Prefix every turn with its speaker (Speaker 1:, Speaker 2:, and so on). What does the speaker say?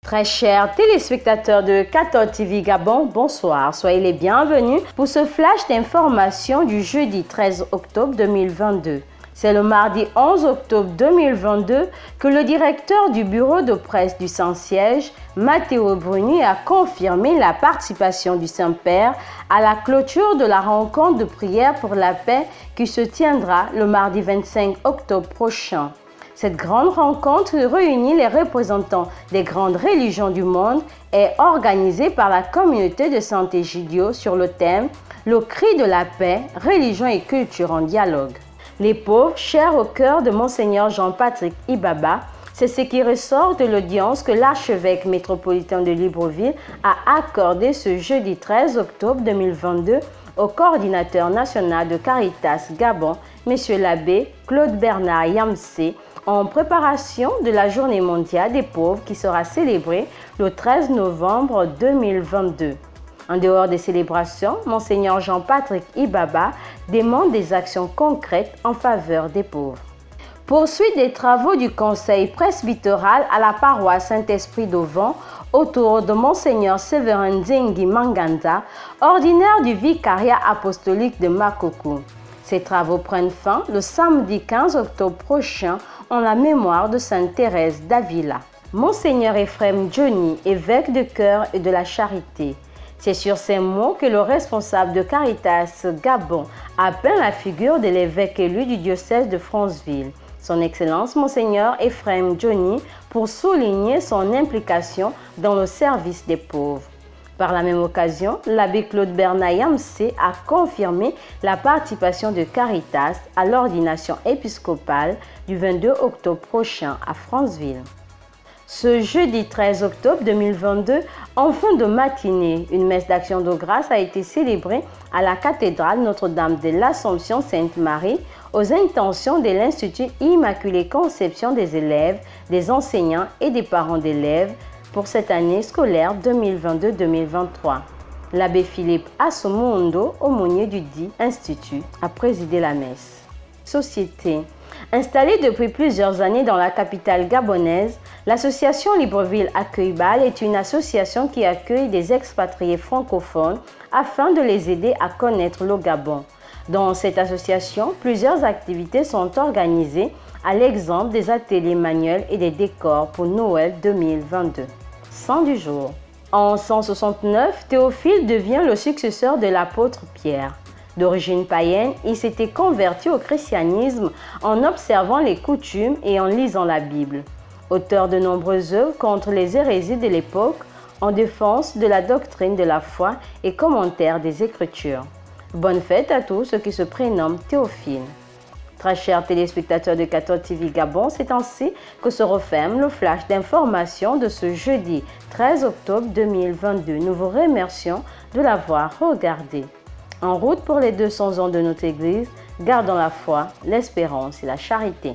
Speaker 1: Très chers téléspectateurs de 14 TV Gabon, bonsoir. Soyez les bienvenus pour ce flash d'information du jeudi 13 octobre 2022. C'est le mardi 11 octobre 2022 que le directeur du bureau de presse du Saint-Siège, Matteo Bruni, a confirmé la participation du Saint-Père à la clôture de la rencontre de prière pour la paix qui se tiendra le mardi 25 octobre prochain. Cette grande rencontre réunit les représentants des grandes religions du monde et est organisée par la communauté de Saint-Egidio sur le thème « Le cri de la paix, religion et culture en dialogue ». Les pauvres, chers au cœur de Monseigneur Jean-Patrick Ibaba, c'est ce qui ressort de l'audience que l'archevêque métropolitain de Libreville a accordé ce jeudi 13 octobre 2022 au coordinateur national de Caritas Gabon, M. l'abbé Claude Bernard Yamsé, en préparation de la Journée mondiale des pauvres qui sera célébrée le 13 novembre 2022. En dehors des célébrations, Monseigneur Jean-Patrick Ibaba demande des actions concrètes en faveur des pauvres. Poursuite des travaux du conseil presbytéral à la paroisse Saint-Esprit d'Auvent autour de Monseigneur Séverin Zengi Manganda, ordinaire du vicariat apostolique de Makoko. Ces travaux prennent fin le samedi 15 octobre prochain en la mémoire de Sainte Thérèse d'Avila. Monseigneur Ephrem Johnny, évêque de cœur et de la charité. C'est sur ces mots que le responsable de Caritas Gabon appelle la figure de l'évêque élu du diocèse de Franceville, son Excellence Monseigneur Ephrem Johnny, pour souligner son implication dans le service des pauvres. Par la même occasion, l'abbé Claude Bernard Yamsé a confirmé la participation de Caritas à l'ordination épiscopale du 22 octobre prochain à Franceville. Ce jeudi 13 octobre 2022, en fin de matinée, une messe d'action de grâce a été célébrée à la cathédrale Notre-Dame de l'Assomption Sainte-Marie aux intentions de l'Institut Immaculée Conception des élèves, des enseignants et des parents d'élèves pour cette année scolaire 2022-2023. L'abbé Philippe Assomundo, aumônier du dit institut, a présidé la messe. Société. Installée depuis plusieurs années dans la capitale gabonaise, l'association Libreville Accueil Bâle est une association qui accueille des expatriés francophones afin de les aider à connaître le Gabon. Dans cette association, plusieurs activités sont organisées, à l'exemple des ateliers manuels et des décors pour Noël 2022. Saint du jour. En 169, Théophile devient le successeur de l'apôtre Pierre. D'origine païenne, il s'était converti au christianisme en observant les coutumes et en lisant la Bible. Auteur de nombreuses œuvres contre les hérésies de l'époque, en défense de la doctrine de la foi et commentaire des Écritures. Bonne fête à tous ceux qui se prénomment Théophile. Très chers téléspectateurs de 14 TV Gabon, c'est ainsi que se referme le flash d'information de ce jeudi 13 octobre 2022. Nous vous remercions de l'avoir regardé. En route pour les 200 ans de notre Église, gardons la foi, l'espérance et la charité.